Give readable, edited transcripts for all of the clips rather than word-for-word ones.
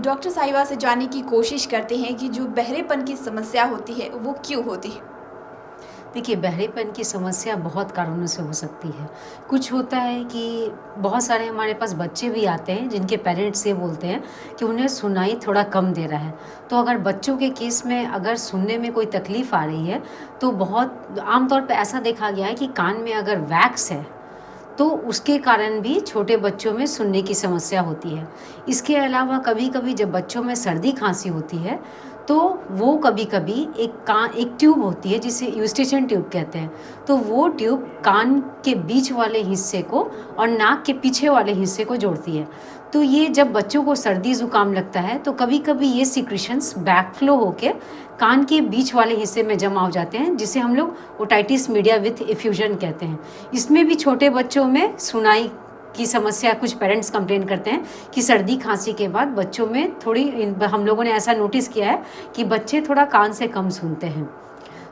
Doctor साहिबा से जानने की कोशिश करते हैं कि जो बहरेपन की समस्या होती है वो क्यों होती है। देखिए, बहरेपन की समस्या बहुत कारणों से हो सकती है। कुछ होता है कि बहुत सारे हमारे पास बच्चे भी आते हैं जिनके पेरेंट्स ये बोलते हैं कि उन्हें सुनाई थोड़ा कम दे रहा है। तो अगर बच्चों के केस में अगर सुनने में कोई तकलीफ़ आ रही है, तो बहुत आम तौर पे ऐसा देखा गया है कि कान में अगर वैक्स है, तो उसके कारण भी छोटे बच्चों में सुनने की समस्या होती है। इसके अलावा कभी-कभी जब बच्चों में सर्दी खांसी होती है, तो वो कभी-कभी एक ट्यूब होती है जिसे यूस्टेशन ट्यूब कहते हैं। तो वो ट्यूब कान के बीच वाले हिस्से को और नाक के पीछे वाले हिस्से को जोड़ती है। तो ये जब बच्चों को सर्दी ज़ुकाम लगता है, तो कभी-कभी ये सिक्रीशंस बैकफ्लो होके कान के बीच वाले हिस्से में जमा हो जाते हैं, जिसे हम लोग ओटाइटिस मीडिया विथ एफ्यूजन कहते हैं। इसमें भी छोटे बच्चों में सुनाई की समस्या कुछ पेरेंट्स कंप्लेन करते हैं कि सर्दी खांसी के बाद बच्चों में थोड़ी हम लोगों ने ऐसा नोटिस किया है कि बच्चे थोड़ा कान से कम सुनते हैं।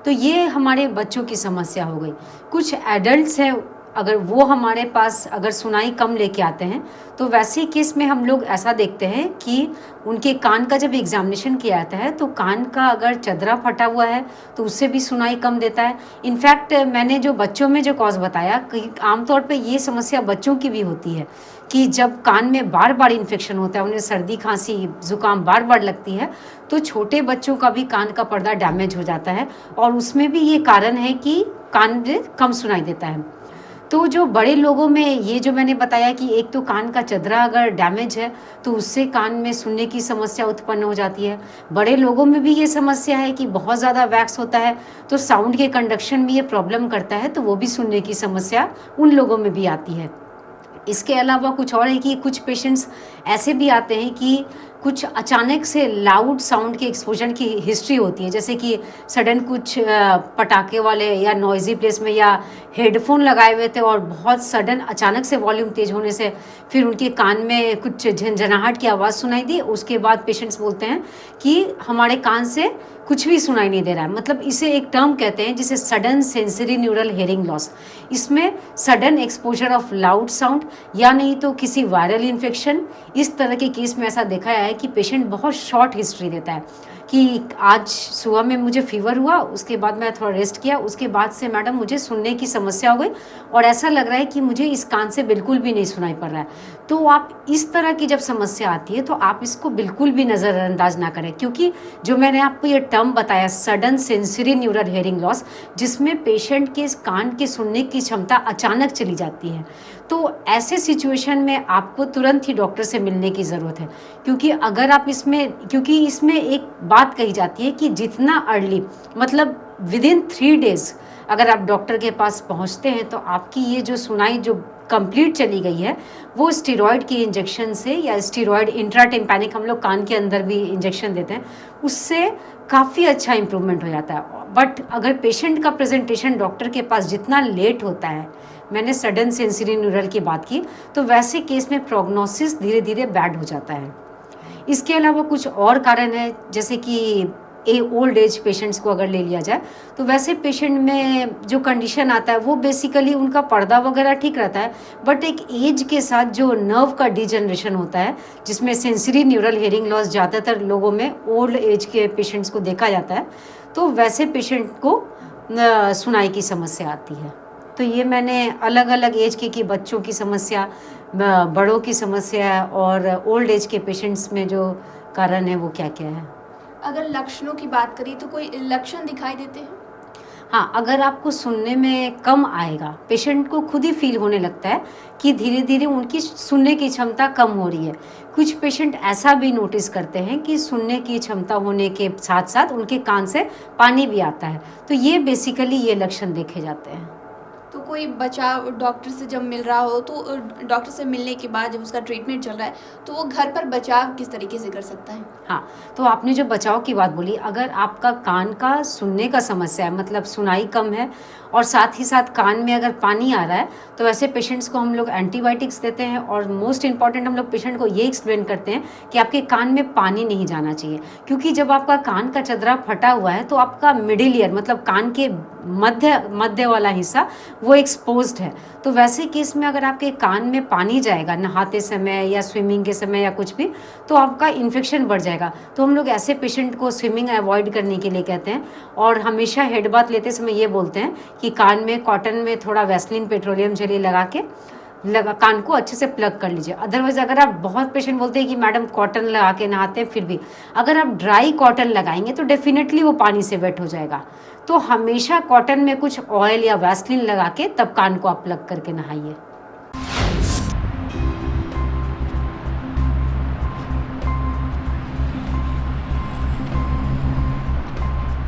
तो ये हमारे बच्चों की समस्या हो गई। कुछ एडल्ट्स हैं, अगर वो हमारे पास अगर सुनाई कम लेके आते हैं, तो वैसे केस में हम लोग ऐसा देखते हैं कि उनके कान का जब एग्जामिनेशन किया जाता है, तो कान का अगर चदरा फटा हुआ है तो उससे भी सुनाई कम देता है। इनफैक्ट मैंने जो बच्चों में जो कॉज बताया कि आमतौर पे ये समस्या बच्चों की भी होती है कि जब कान में बार बार इन्फेक्शन होता है, उन्हें सर्दी खांसी ज़ुकाम बार बार लगती है, तो छोटे बच्चों का भी कान का पर्दा डैमेज हो जाता है और उसमें भी ये कारण है कि कान में कम सुनाई देता है। तो जो बड़े लोगों में ये जो मैंने बताया कि एक तो कान का चदरा अगर डैमेज है, तो उससे कान में सुनने की समस्या उत्पन्न हो जाती है। बड़े लोगों में भी ये समस्या है कि बहुत ज़्यादा वैक्स होता है, तो साउंड के कंडक्शन में ये प्रॉब्लम करता है, तो वो भी सुनने की समस्या उन लोगों में भी आती है। इसके अलावा कुछ और है कि कुछ पेशेंट्स ऐसे भी आते हैं कि कुछ अचानक से लाउड साउंड के एक्सपोजर की हिस्ट्री होती है, जैसे कि सडन कुछ पटाखे वाले या नॉइजी प्लेस में या हेडफोन लगाए हुए थे और बहुत सडन अचानक से वॉल्यूम तेज होने से फिर उनके कान में कुछ झनझनाहट की आवाज़ सुनाई दी। उसके बाद पेशेंट्स बोलते हैं कि हमारे कान से कुछ भी सुनाई नहीं दे रहा है। मतलब इसे एक टर्म कहते हैं जिसे sudden sensory neural hearing loss. इसमें sudden exposure of loud sound या नहीं तो किसी वायरल इन्फेक्शन, इस तरह के केस में ऐसा देखा है कि पेशेंट बहुत शॉर्ट हिस्ट्री देता है कि आज सुबह में मुझे फीवर हुआ, उसके बाद मैं थोड़ा रेस्ट किया, उसके बाद से मैडम मुझे सुनने की समस्या हो गई और ऐसा लग रहा है कि मुझे इस कान से बिल्कुल भी नहीं सुनाई पड़ रहा है। तो आप इस तरह की जब समस्या आती है तो आप इसको बिल्कुल भी नज़रअंदाज ना करें, क्योंकि जो मैंने आपको ये टर्म बताया sudden sensory neural hearing loss, जिसमें पेशेंट के कान के सुनने की क्षमता अचानक चली जाती है, तो ऐसे सिचुएशन में आपको तुरंत ही डॉक्टर से मिलने की ज़रूरत है। क्योंकि अगर आप क्योंकि इसमें एक बात कही जाती है कि जितना अर्ली मतलब विदिन 3 डेज़ अगर आप डॉक्टर के पास पहुंचते हैं, तो आपकी ये जो सुनाई जो कंप्लीट चली गई है, वो स्टेरॉयड की इंजेक्शन से या स्टेरॉयड इंट्राटिम्पैनिक हम लोग कान के अंदर भी इंजेक्शन देते हैं, उससे काफ़ी अच्छा इम्प्रूवमेंट हो जाता है। बट अगर पेशेंट का प्रेजेंटेशन डॉक्टर के पास जितना लेट होता है, मैंने सडन सेंसरी न्यूरल की बात की, तो वैसे केस में प्रोग्नोसिस धीरे धीरे बैड हो जाता है। इसके अलावा कुछ और कारण है, जैसे कि ओल्ड एज पेशेंट्स को अगर ले लिया जाए, तो वैसे पेशेंट में जो कंडीशन आता है वो बेसिकली उनका पर्दा वगैरह ठीक रहता है, बट एक एज के साथ जो नर्व का डिजनरेशन होता है, जिसमें सेंसरी न्यूरल हेयरिंग लॉस ज़्यादातर लोगों में ओल्ड एज के पेशेंट्स को देखा जाता है, तो वैसे पेशेंट को सुनाई की समस्या आती है। तो ये मैंने अलग अलग एज की बच्चों की समस्या, बड़ों की समस्या और ओल्ड एज के पेशेंट्स में जो कारण है वो क्या क्या है। अगर लक्षणों की बात करें तो कोई लक्षण दिखाई देते हैं? हाँ, अगर आपको सुनने में कम आएगा, पेशेंट को खुद ही फील होने लगता है कि धीरे धीरे उनकी सुनने की क्षमता कम हो रही है। कुछ पेशेंट ऐसा भी नोटिस करते हैं कि सुनने की क्षमता होने के साथ साथ उनके कान से पानी भी आता है। तो ये बेसिकली ये लक्षण देखे जाते हैं। तो कोई बचाव डॉक्टर से जब मिल रहा हो, तो डॉक्टर से मिलने के बाद जब उसका ट्रीटमेंट चल रहा है, तो वो घर पर बचाव किस तरीके से कर सकता है? हाँ, तो आपने जो बचाव की बात बोली, अगर आपका कान का सुनने का समस्या है, मतलब सुनाई कम है और साथ ही साथ कान में अगर पानी आ रहा है, तो वैसे पेशेंट्स को हम लोग एंटीबायोटिक्स देते हैं और मोस्ट इम्पॉर्टेंट हम लोग पेशेंट को ये एक्सप्लेन करते हैं कि आपके कान में पानी नहीं जाना चाहिए, क्योंकि जब आपका कान का चदरा फटा हुआ है तो आपका मिडिल ईयर मतलब कान के मध्य वाला हिस्सा वो एक्सपोज्ड है। तो वैसे केस में अगर आपके कान में पानी जाएगा नहाते समय या स्विमिंग के समय या कुछ भी, तो आपका इन्फेक्शन बढ़ जाएगा। तो हम लोग ऐसे पेशेंट को स्विमिंग अवॉइड करने के लिए कहते हैं, और हमेशा हेड बाथ लेते समय ये बोलते हैं कि कान में कॉटन में थोड़ा वैसलीन पेट्रोलियम जेली लगा के कान को अच्छे से प्लग कर लीजिए। अदरवाइज अगर आप, बहुत पेशेंट बोलते हैं कि मैडम कॉटन लगा के नहाते हैं, फिर भी अगर आप ड्राई कॉटन लगाएंगे तो डेफिनेटली वो पानी से वेट हो जाएगा। तो हमेशा कॉटन में कुछ ऑयल या वैसलीन लगा के तब कान को आप प्लग करके नहाइए।